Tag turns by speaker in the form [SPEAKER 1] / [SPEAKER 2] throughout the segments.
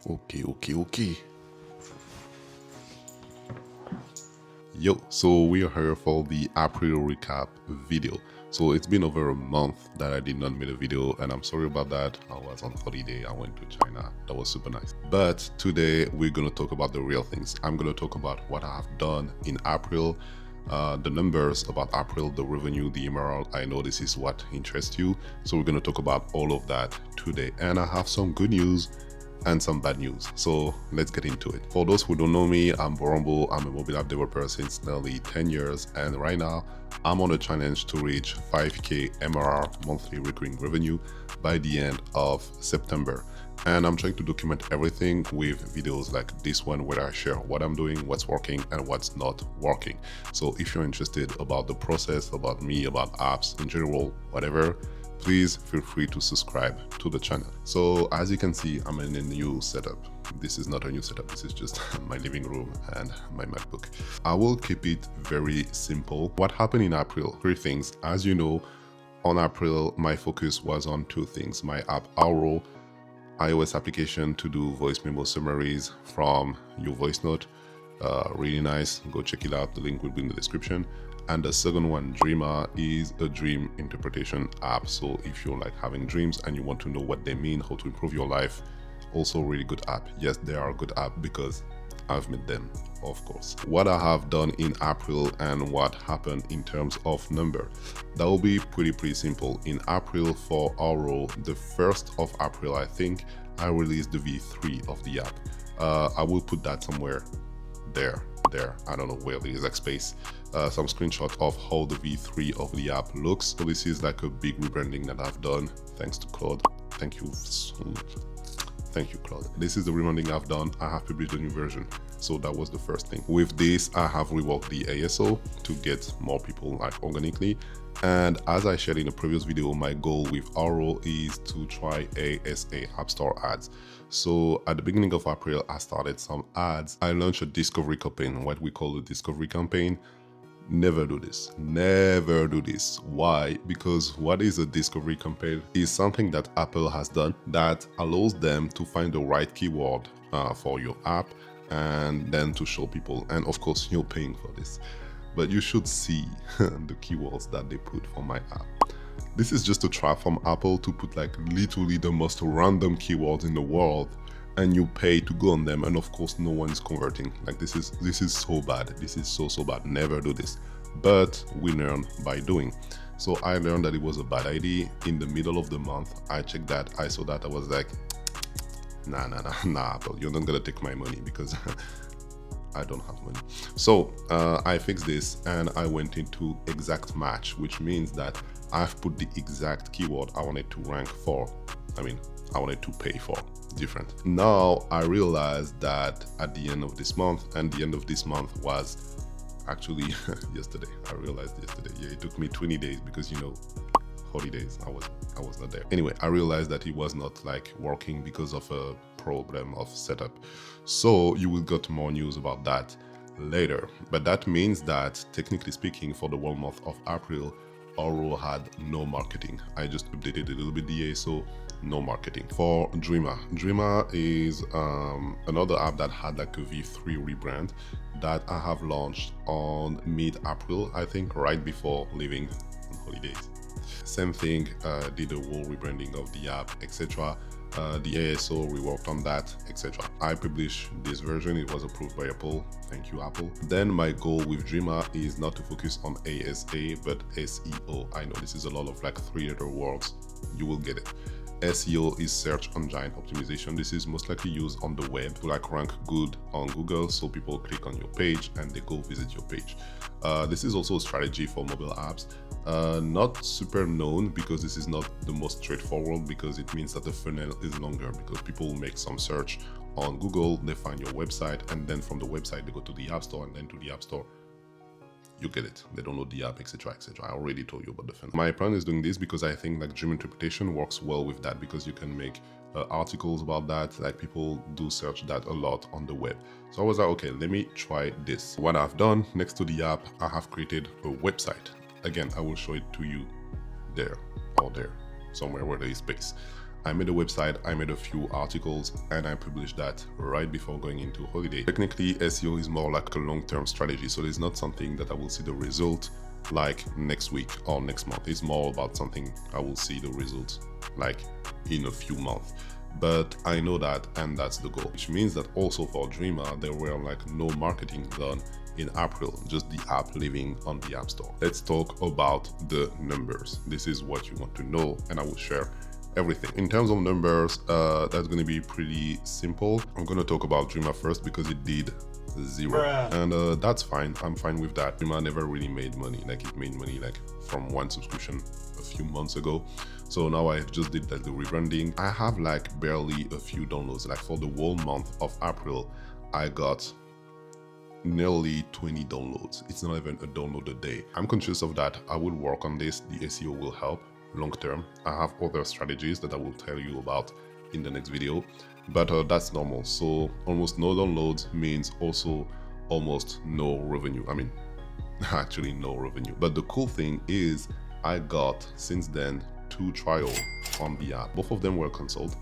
[SPEAKER 1] Okay. Yo, so we are here for the April recap video. So it's been over a month that I did not make a video, and I'm sorry about that. I was on holiday, I went to China. That was super nice. But today we're gonna talk about the real things. I'm gonna talk about what I have done in April, the numbers about April, the revenue, the MRR. I know this is what interests you. So we're gonna talk about all of that today. And I have some good news and some bad news. So let's get into it. For those who don't know me, I'm Borombo. I'm a mobile app developer since nearly 10 years. And right now I'm on a challenge to reach 5K MRR, monthly recurring revenue, by the end of September. And I'm trying to document everything with videos like this one where I share what I'm doing, what's working and what's not working. So if you're interested about the process, about me, about apps in general, whatever, please feel free to subscribe to the channel. So as you can see, I'm in a new setup. This is not a new setup, this is just my living room and my MacBook. I will keep it very simple. What happened in April? 3 things. As you know, on April, my focus was on 2 things. My app Auro, iOS application to do voice memo summaries from your voice note. Really nice, go check it out, the link will be in the description. And the second one, Dreamer, is a dream interpretation app. So if you're like having dreams and you want to know what they mean, how to improve your life, also really good app. Yes, they are a good app because I've made them, of course. What I have done in April and what happened in terms of number, that will be pretty simple. In April for Auro, the 1st of April, I think, I released the V3 of the app. I will put that somewhere there, I don't know where the exact space, some screenshot of how the V3 of the app looks. So this is like a big rebranding that I've done, thanks to Claude. Thank you Claude. This is the rebranding I've done. I have published a new version, so that was the first thing. With this, I have reworked the ASO to get more people like organically. And as I shared in a previous video, my goal with Auro is to try ASA App Store ads. So at the beginning of April, I started some ads. I launched a discovery campaign, what we call a discovery campaign. Never do this. Never do this. Why? Because what is a discovery campaign is something that Apple has done that allows them to find the right keyword for your app and then to show people. And of course, you're paying for this. But you should see the keywords that they put for my app. This is just a trap from Apple to put like literally the most random keywords in the world, and you pay to go on them, and of course no one is converting. Like this is so bad. This is so bad. Never do this. But we learn by doing. So I learned that it was a bad idea. In the middle of the month, I checked that, I saw that, I was like, nah, Apple, you're not gonna take my money because I don't have money. So I fixed this and I went into exact match, which means that I've put the exact keyword I wanted to rank for. I wanted to pay for different. Now I realized that at the end of this month, and the end of this month was actually yesterday. I realized yesterday. Yeah, it took me 20 days because, you know, holidays, I was not there. Anyway, I realized that it was not like working because of a problem of setup. So you will get more news about that later. But that means that technically speaking, for the whole month of April, Auro had no marketing. I just updated a little bit the ASO, no marketing. For Dreamer is another app that had like a V3 rebrand that I have launched on mid-April, I think, right before leaving on holidays. Same thing, did a whole rebranding of the app, etc. The ASO, we worked on that, etc. I published this version, it was approved by Apple. Thank you, Apple. Then my goal with Dreamer is not to focus on ASA, but SEO. I know this is a lot of like 3-letter words, you will get it. SEO is search engine optimization. This is most likely used on the web to like rank good on Google, so people click on your page and they go visit your page. This is also a strategy for mobile apps. Not super known because this is not the most straightforward, because it means that the funnel is longer, because people will make some search on Google, they find your website, and then from the website they go to the App Store, and then to the App Store you get it, they don't know the app, etc. I already told you about the funnel. My plan is doing this because I think like dream interpretation works well with that, because you can make articles about that. Like people do search that a lot on the web. So I was like, okay, let me try this. What I've done, next to the app, I have created a website. Again, I will show it to you there, or there, somewhere where there is space. I made a website, I made a few articles, and I published that right before going into holiday. Technically, SEO is more like a long-term strategy, so it's not something that I will see the result like next week or next month. It's more about something I will see the results like in a few months. But I know that, and that's the goal, which means that also for Dreamer, there were like no marketing done in April, just the app living on the App Store. Let's talk about the numbers. This is what you want to know, and I will share everything. In terms of numbers, that's going to be pretty simple. I'm going to talk about Dreamer first because it did 0. And that's fine. I'm fine with that. Dreamer never really made money. Like, it made money like from one subscription a few months ago. So now I just did like the rebranding. I have like barely a few downloads. Like for the whole month of April, I got nearly 20 downloads. It's not even a download a day. I'm conscious of that. I will work on this. The SEO will help long term. I have other strategies that I will tell you about in the next video, but that's normal. So almost no downloads means also almost no revenue. I mean, actually no revenue. But the cool thing is I got since then 2 trials on the app. Both of them were canceled.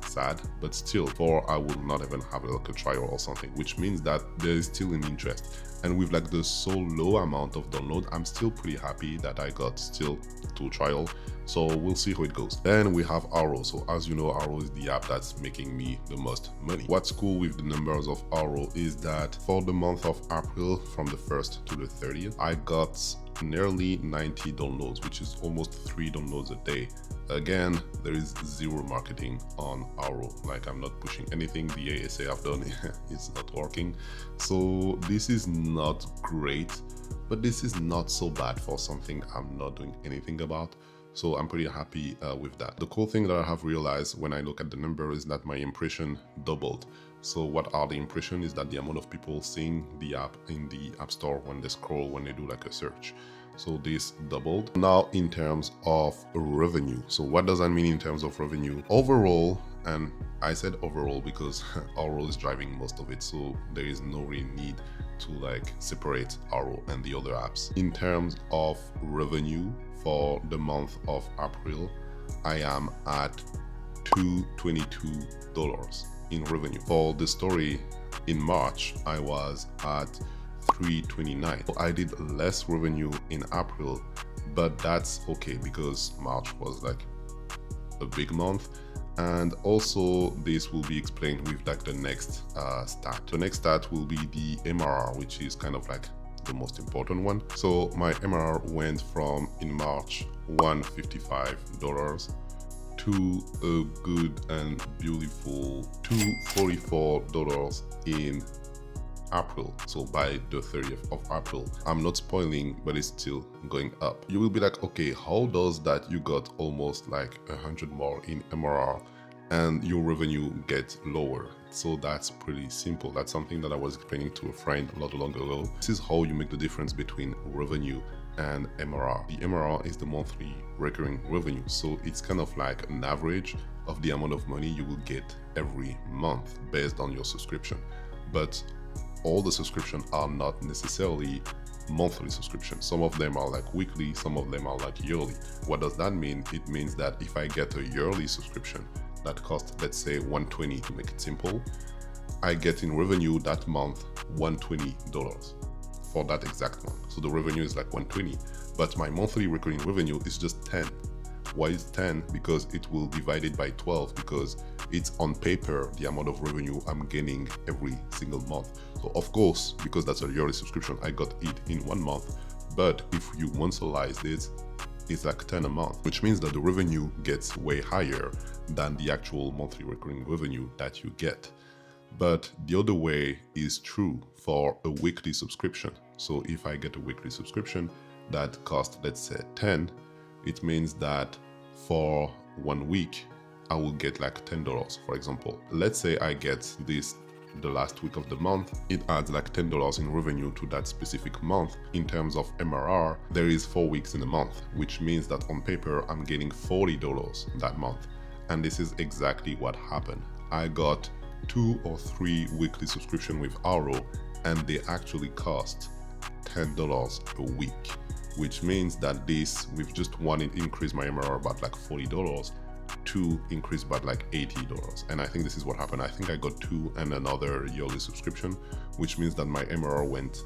[SPEAKER 1] Sad, but still, for I will not even have like a trial or something, which means that there is still an interest. And with like the so low amount of download, I'm still pretty happy that I got still 2 trials. So we'll see how it goes. Then we have Auro. So as you know, Auro is the app that's making me the most money. What's cool with the numbers of Auro is that for the month of April, from the 1st to the 30th, I got nearly 90 downloads, which is almost 3 downloads a day. Again, there is 0 marketing on Auro. Like, I'm not pushing anything. The ASA I've done is not working. So this is not great, but this is not so bad for something I'm not doing anything about. So I'm pretty happy with that. The cool thing that I have realized when I look at the number is that my impression doubled. So what are the impressions is that the amount of people seeing the app in the App Store when they scroll, when they do like a search. So this doubled. Now in terms of revenue. So what does that mean in terms of revenue? Overall, and I said overall because Auro is driving most of it. So there is no real need to like separate Auro and the other apps. In terms of revenue for the month of April, I am at $222 in revenue. For the story in March, I was at $329. So I did less revenue in April, but that's okay because March was like a big month. And also this will be explained with like the next stat. The next stat will be the MRR, which is kind of like the most important one. So my MRR went from in March $155 to a good and beautiful $244 in April. So by the 30th of April, I'm not spoiling, but it's still going up. You will be like, okay, how does that you got almost like 100 more in MRR and your revenue gets lower? So that's pretty simple. That's something that I was explaining to a friend not long ago. This is how you make the difference between revenue and MRR. The MRR is the monthly recurring revenue. So it's kind of like an average of the amount of money you will get every month based on your subscription. But all the subscriptions are not necessarily monthly subscriptions. Some of them are like weekly, some of them are like yearly. What does that mean? It means that if I get a yearly subscription that costs, let's say $120 to make it simple, I get in revenue that month $120 for that exact month. So the revenue is like $120, but my monthly recurring revenue is just $10. Why is 10? Because it will divide it by 12 because it's on paper the amount of revenue I'm gaining every single month. So of course, because that's a yearly subscription, I got it in 1 month. But if you monthlize this, it's like 10 a month, which means that the revenue gets way higher than the actual monthly recurring revenue that you get. But the other way is true for a weekly subscription. So if I get a weekly subscription that costs, let's say 10, it means that for 1 week, I will get like $10, for example. Let's say I get this the last week of the month, it adds like $10 in revenue to that specific month. In terms of MRR, there is 4 weeks in a month, which means that on paper, I'm getting $40 that month. And this is exactly what happened. I got 2 or 3 weekly subscription with Auro, and they actually cost $10 a week, which means that this, with just one, it increased my MRR about like $40. 2 increased by like $80. And I think this is what happened. I think I got 2 and another yearly subscription, which means that my MRR went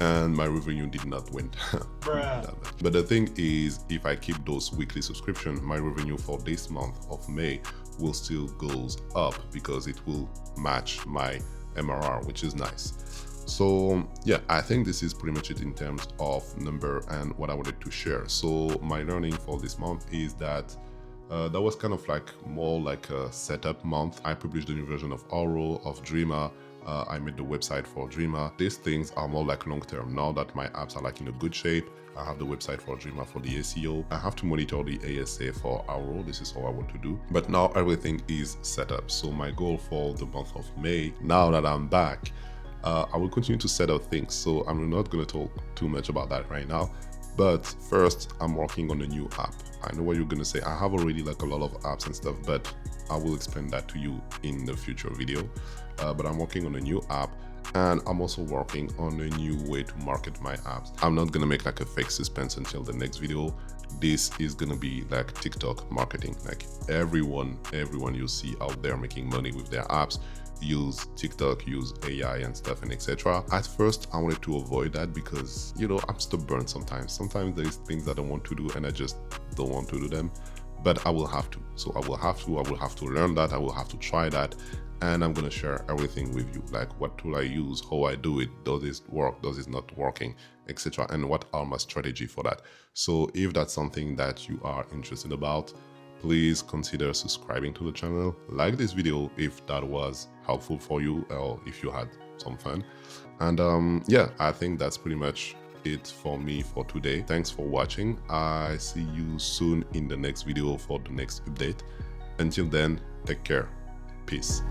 [SPEAKER 1] and my revenue did not went. But the thing is, if I keep those weekly subscriptions, my revenue for this month of May will still goes up because it will match my MRR, which is nice. So yeah, I think this is pretty much it in terms of number and what I wanted to share. So my learning for this month is that that was kind of like more like a setup month. I published the new version of Auro, of Dreamer. I made the website for Dreamer. These things are more like long term. Now that my apps are like in a good shape, I have the website for Dreamer for the SEO. I have to monitor the ASA for Auro. This is all I want to do. But now everything is set up. So my goal for the month of May, now that I'm back, I will continue to set up things. So I'm not going to talk too much about that right now. But first, I'm working on a new app. I know what you're going to say. I have already like a lot of apps and stuff, but I will explain that to you in the future video. But I'm working on a new app, and I'm also working on a new way to market my apps. I'm not going to make like a fake suspense until the next video. This is going to be like TikTok marketing. Like everyone you see out there making money with their apps use TikTok, use AI and stuff and etc. At first, I wanted to avoid that because, you know, I'm stubborn sometimes. Sometimes there's things that I want to do and I just don't want to do them, but I will have to. So I will have to learn that. I will have to try that. And I'm going to share everything with you, like what tool I use, how I do it, does this work, does it not working, etc. And what are my strategy for that. So if that's something that you are interested about, please consider subscribing to the channel, like this video if that was helpful for you or if you had some fun. And yeah, I think that's pretty much it for me for today. Thanks for watching. I see you soon in the next video for the next update. Until then, take care. Peace.